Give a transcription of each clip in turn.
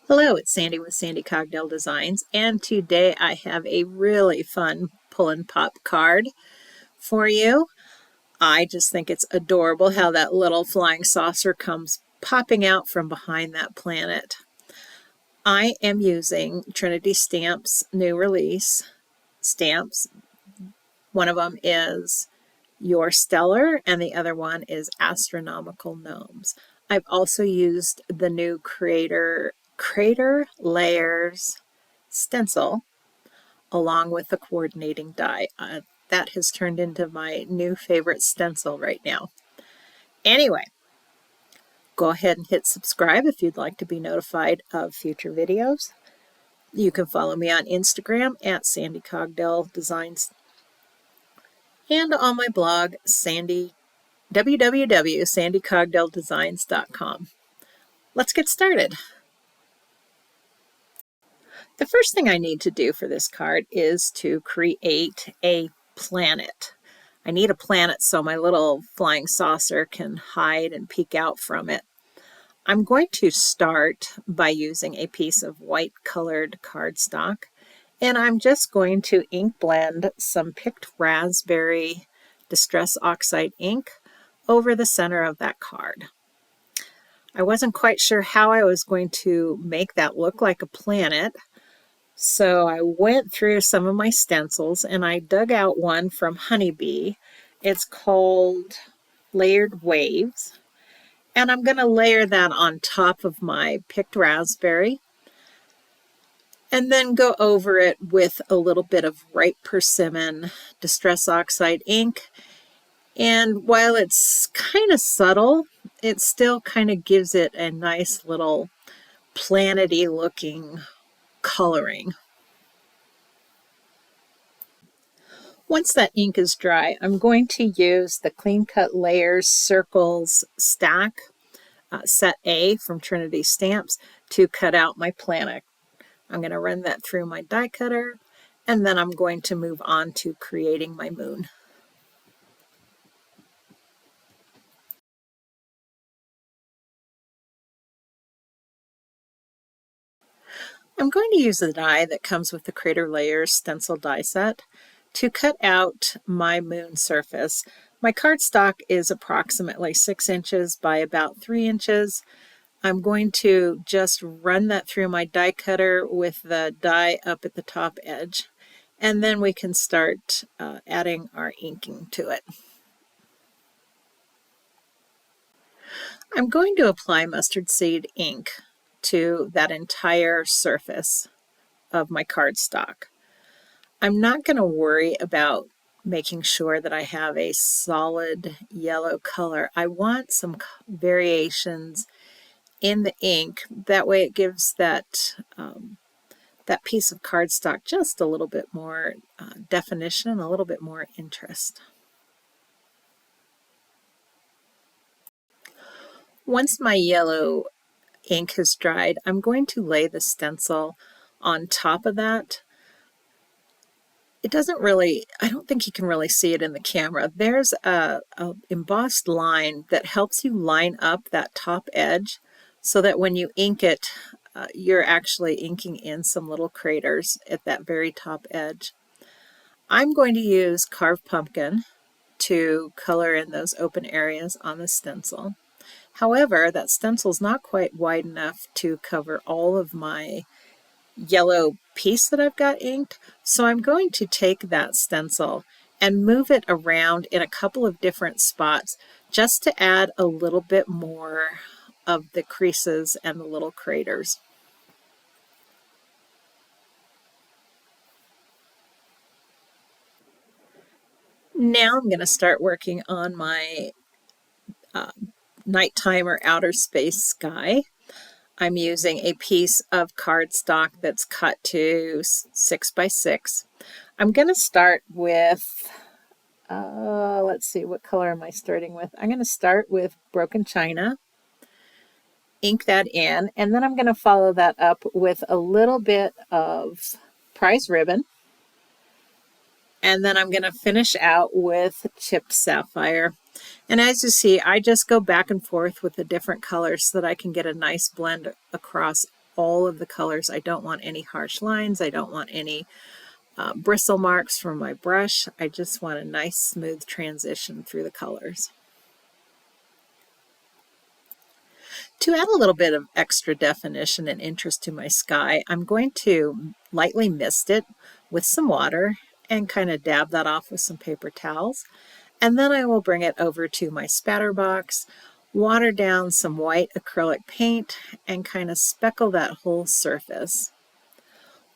Hello, it's Sandy with Sandy Cogdell Designs, and today I have a really fun pull and pop card for you. I just think it's adorable how that little flying saucer comes popping out from behind that planet. I am using Trinity Stamps new release stamps. One of them is Your Stellar and the other one is Astronomical Gnomes. I've also used the new Crater Layers stencil along with the coordinating die. That has turned into my new favorite stencil right now. Anyway, go ahead and hit subscribe if you'd like to be notified of future videos. You can follow me on Instagram at Sandy Cogdell Designs and on my blog, www.sandycogdelldesigns.com. Let's get started. The first thing I need to do for this card is to create a planet. I need a planet so my little flying saucer can hide and peek out from it. I'm going to start by using a piece of white colored cardstock, and I'm just going to ink blend some picked raspberry Distress Oxide ink over the center of that card. I wasn't quite sure how I was going to make that look like a planet, so I went through some of my stencils and I dug out one from Honeybee. It's called Layered Waves. And I'm going to layer that on top of my picked raspberry and then go over it with a little bit of ripe persimmon Distress Oxide ink. And while it's kind of subtle, it still kind of gives it a nice little planety looking coloring. Once that ink is dry, I'm going to use the Clean Cut Layers Circles Stack Set A from Trinity Stamps to cut out my planet. I'm going to run that through my die cutter, and then I'm going to move on to creating my moon. I'm going to use the die that comes with the Crater Layers stencil die set to cut out my moon surface. My cardstock is approximately 6 inches by about 3 inches. I'm going to just run that through my die cutter with the die up at the top edge, and then we can start adding our inking to it. I'm going to apply mustard seed ink to that entire surface of my cardstock. I'm not going to worry about making sure that I have a solid yellow color. I want some variations in the ink. That way it gives that piece of cardstock just a little bit more definition, a little bit more interest. Once my yellow ink has dried, I'm going to lay the stencil on top of that. It doesn't really, I don't think you can really see it in the camera. There's a embossed line that helps you line up that top edge so that when you ink it, you're actually inking in some little craters at that very top edge. I'm going to use Carved Pumpkin to color in those open areas on the stencil. However, that stencil's not quite wide enough to cover all of my yellow piece that I've got inked, so I'm going to take that stencil and move it around in a couple of different spots just to add a little bit more of the creases and the little craters. Now I'm going to start working on my nighttime or outer space sky. I'm using a piece of cardstock that's cut to 6 by 6. I'm going to start with, let's see, what color am I starting with? I'm going to start with Broken China, ink that in, and then I'm going to follow that up with a little bit of Prize Ribbon. And then I'm going to finish out with Chipped Sapphire. And as you see, I just go back and forth with the different colors so that I can get a nice blend across all of the colors. I don't want any harsh lines. I don't want any bristle marks from my brush. I just want a nice smooth transition through the colors. To add a little bit of extra definition and interest to my sky, I'm going to lightly mist it with some water and kind of dab that off with some paper towels. And then I will bring it over to my spatter box, water down some white acrylic paint, and kind of speckle that whole surface.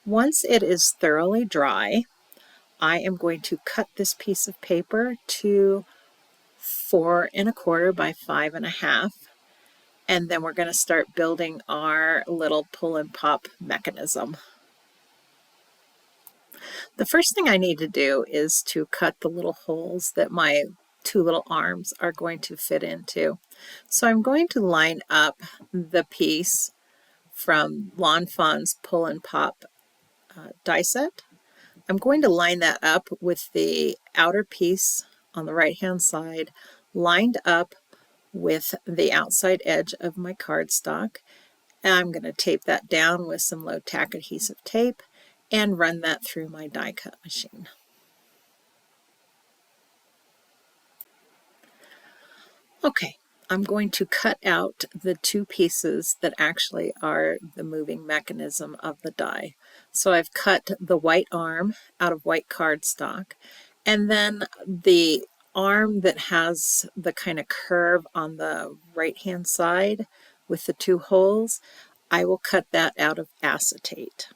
Once it is thoroughly dry, I am going to cut this piece of paper to 4 1/4 by 5 1/2. And then we're going to start building our little pull and pop mechanism. The first thing I need to do is to cut the little holes that my 2 little arms are going to fit into. So I'm going to line up the piece from Lawn Fawn's Pull and Pop die set. I'm going to line that up with the outer piece on the right hand side, lined up with the outside edge of my cardstock. And I'm going to tape that down with some low tack adhesive tape and run that through my die cut machine. Okay, I'm going to cut out the 2 pieces that actually are the moving mechanism of the die. So I've cut the white arm out of white cardstock, and then the arm that has the kind of curve on the right hand side with the 2 holes, I will cut that out of acetate.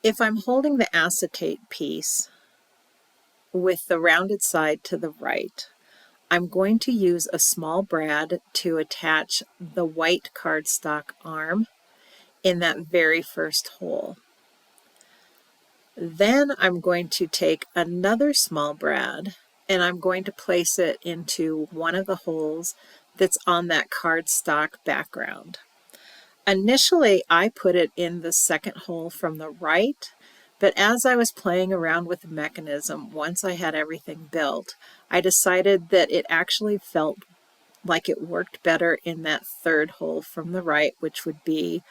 If I'm holding the acetate piece with the rounded side to the right, I'm going to use a small brad to attach the white cardstock arm in that very first hole. Then I'm going to take another small brad and I'm going to place it into one of the holes that's on that cardstock background. Initially, I put it in the second hole from the right, but as I was playing around with the mechanism, once I had everything built, I decided that it actually felt like it worked better in that third hole from the right, which would be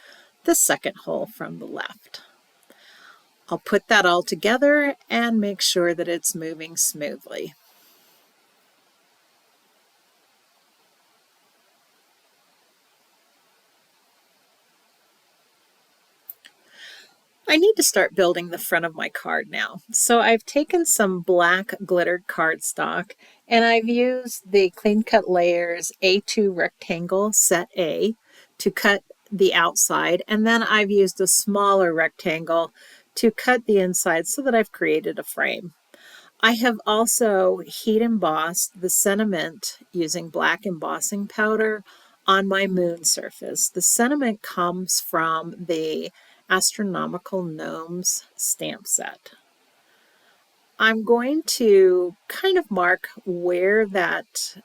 the second hole from the left. I'll put that all together and make sure that it's moving smoothly. I need to start building the front of my card now. So I've taken some black glittered cardstock and I've used the Clean Cut Layers A2 rectangle set A to cut the outside, and then I've used a smaller rectangle to cut the inside so that I've created a frame. I have also heat embossed the sentiment using black embossing powder on my moon surface. The sentiment comes from the Astronomical Gnomes stamp set. I'm going to kind of mark where that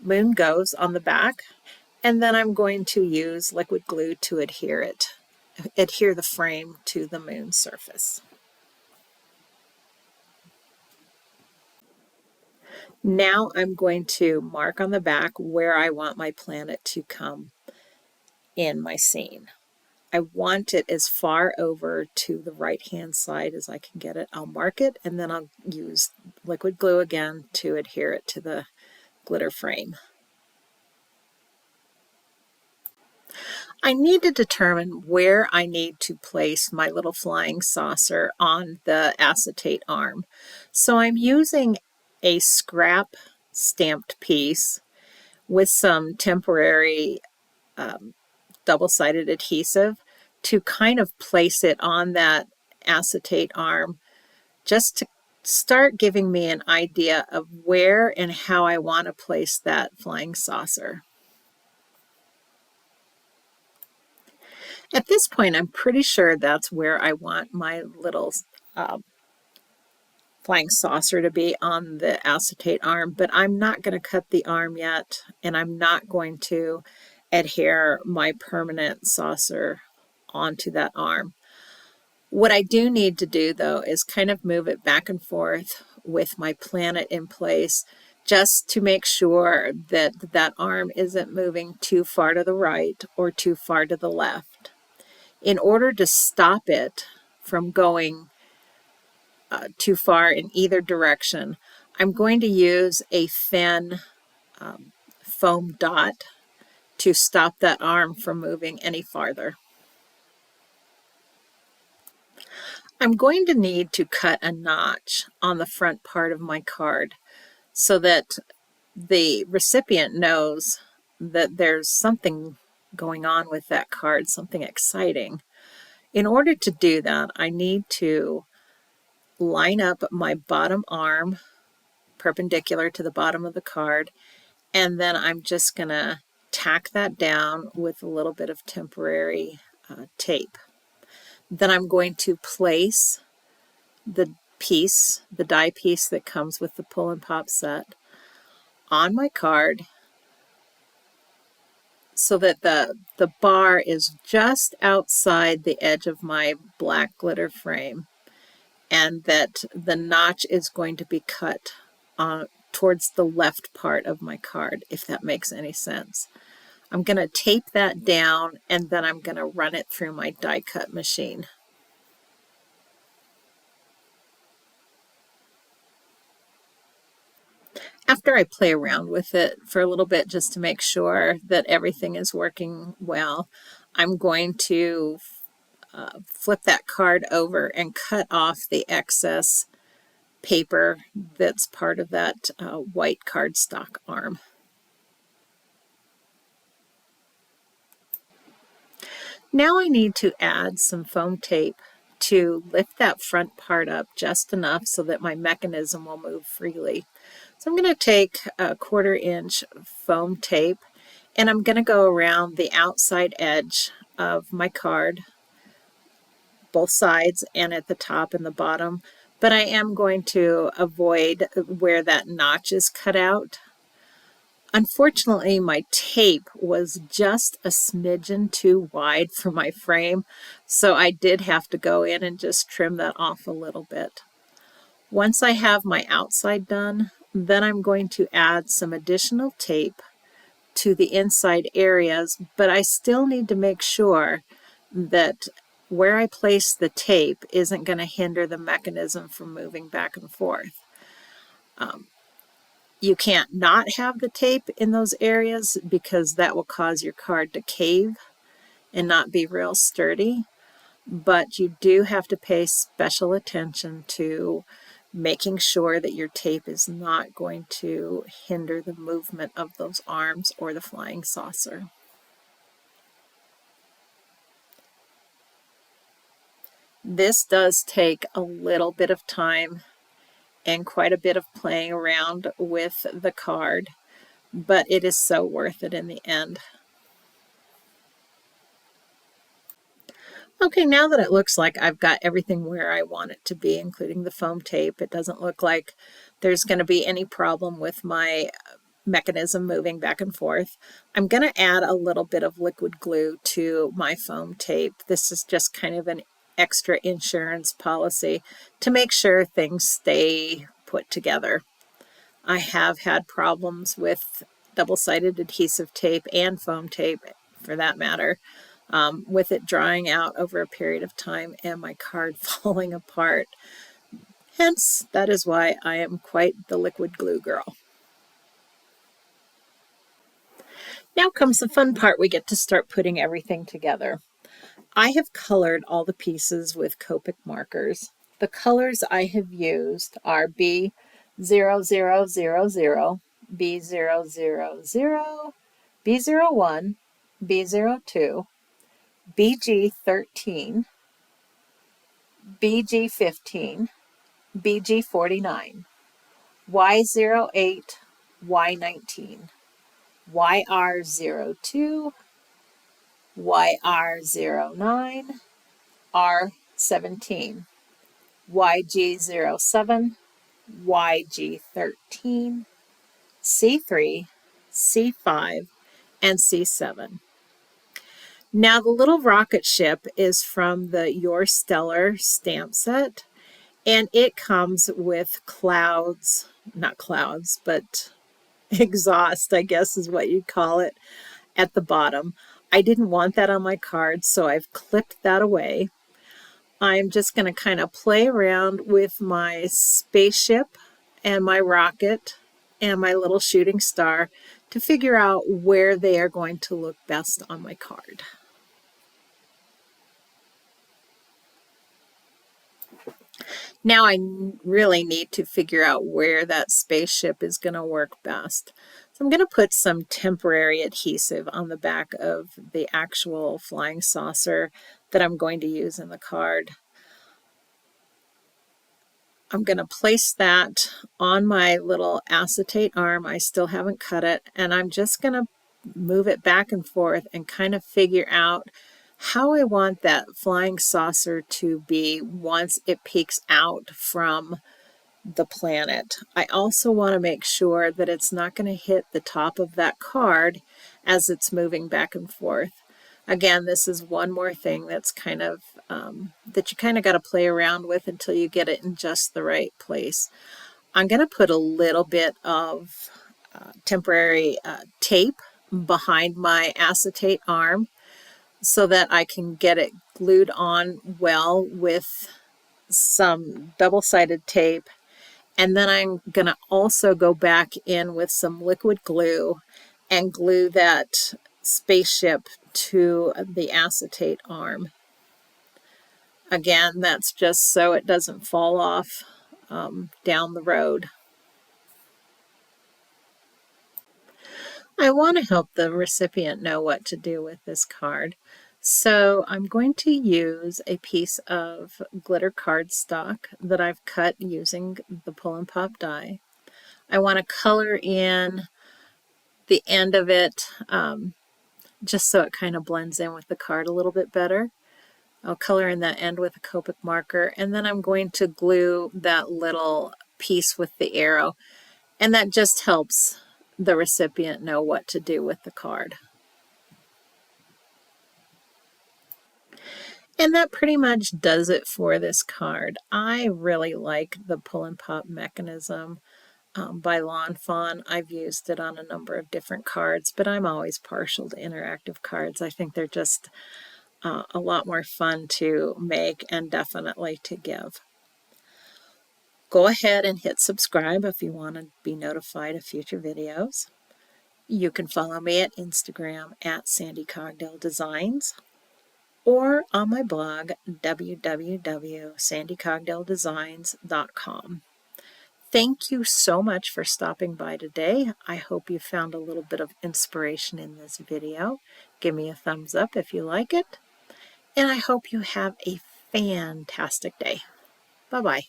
moon goes on the back, and then I'm going to use liquid glue to adhere the frame to the moon surface. Now I'm going to mark on the back where I want my planet to come in my scene. I want it as far over to the right hand side as I can get it. I'll mark it and then I'll use liquid glue again to adhere it to the glitter frame. I need to determine where I need to place my little flying saucer on the acetate arm. So I'm using a scrap stamped piece with some temporary double-sided adhesive to kind of place it on that acetate arm, just to start giving me an idea of where and how I want to place that flying saucer. At this point, I'm pretty sure that's where I want my little flying saucer to be on the acetate arm, but I'm not going to cut the arm yet, and I'm not going to adhere my permanent saucer onto that arm. What I do need to do, though, is kind of move it back and forth with my planet in place just to make sure that that arm isn't moving too far to the right or too far to the left. In order to stop it from going too far in either direction, I'm going to use a thin foam dot to stop that arm from moving any farther. I'm going to need to cut a notch on the front part of my card so that the recipient knows that there's something going on with that card, something exciting. In order to do that, I need to line up my bottom arm perpendicular to the bottom of the card, and then I'm just going to tack that down with a little bit of temporary tape. Then I'm going to place the piece, the die piece that comes with the pull and pop set, on my card so that the bar is just outside the edge of my black glitter frame, and that the notch is going to be cut towards the left part of my card, if that makes any sense. I'm going to tape that down, and then I'm going to run it through my die cut machine. After I play around with it for a little bit just to make sure that everything is working well, I'm going to flip that card over and cut off the excess paper that's part of that white cardstock arm. Now I need to add some foam tape to lift that front part up just enough so that my mechanism will move freely. So I'm going to take a 1/4 inch foam tape, and I'm going to go around the outside edge of my card, both sides and at the top and the bottom, but I am going to avoid where that notch is cut out. Unfortunately, my tape was just a smidgen too wide for my frame, so I did have to go in and just trim that off a little bit. Once I have my outside done, then I'm going to add some additional tape to the inside areas, but I still need to make sure that where I place the tape isn't going to hinder the mechanism from moving back and forth. You can't not have the tape in those areas because that will cause your card to cave and not be real sturdy, but you do have to pay special attention to making sure that your tape is not going to hinder the movement of those arms or the flying saucer. This does take a little bit of time and quite a bit of playing around with the card, but it is so worth it in the end. Okay, now that it looks like I've got everything where I want it to be, including the foam tape, it doesn't look like there's going to be any problem with my mechanism moving back and forth. I'm going to add a little bit of liquid glue to my foam tape. This is just kind of an extra insurance policy to make sure things stay put together. I have had problems with double-sided adhesive tape and foam tape, for that matter, with it drying out over a period of time and my card falling apart. Hence, that is why I am quite the liquid glue girl. Now comes the fun part. We get to start putting everything together. I have colored all the pieces with Copic markers. The colors I have used are B0000, B000, B01, B02, BG13, BG15, BG49, Y08, Y19, YR02, YR09, R17, YG07, YG13, C3, C5, and C7. Now the little rocket ship is from the Your Stellar stamp set, and it comes with clouds, not clouds, but exhaust, I guess is what you'd call it, at the bottom. I didn't want that on my card, so I've clipped that away. I'm just going to kind of play around with my spaceship and my rocket and my little shooting star to figure out where they are going to look best on my card. Now I really need to figure out where that spaceship is going to work best. So I'm going to put some temporary adhesive on the back of the actual flying saucer that I'm going to use in the card. I'm going to place that on my little acetate arm. I still haven't cut it, and I'm just going to move it back and forth and kind of figure out how I want that flying saucer to be once it peeks out from the planet. I also want to make sure that it's not going to hit the top of that card as it's moving back and forth. Again, this is one more thing that's kind of that you kind of got to play around with until you get it in just the right place. I'm going to put a little bit of temporary tape behind my acetate arm so that I can get it glued on well with some double-sided tape. And then I'm going to also go back in with some liquid glue and glue that spaceship to the acetate arm. Again, that's just so it doesn't fall off down the road. I want to help the recipient know what to do with this card. So I'm going to use a piece of glitter cardstock that I've cut using the pull and pop die. I want to color in the end of it just so it kind of blends in with the card a little bit better. I'll color in that end with a Copic marker, and then I'm going to glue that little piece with the arrow, and that just helps the recipient know what to do with the card. And that pretty much does it for this card. I really like the pull and pop mechanism by Lawn Fawn. I've used it on a number of different cards, but I'm always partial to interactive cards. I think they're just a lot more fun to make and definitely to give. Go ahead and hit subscribe if you want to be notified of future videos. You can follow me at Instagram at Sandy Cogdell Designs or on my blog www.sandycogdelldesigns.com. Thank you so much for stopping by today. I hope you found a little bit of inspiration in this video. Give me a thumbs up if you like it. And I hope you have a fantastic day. Bye-bye.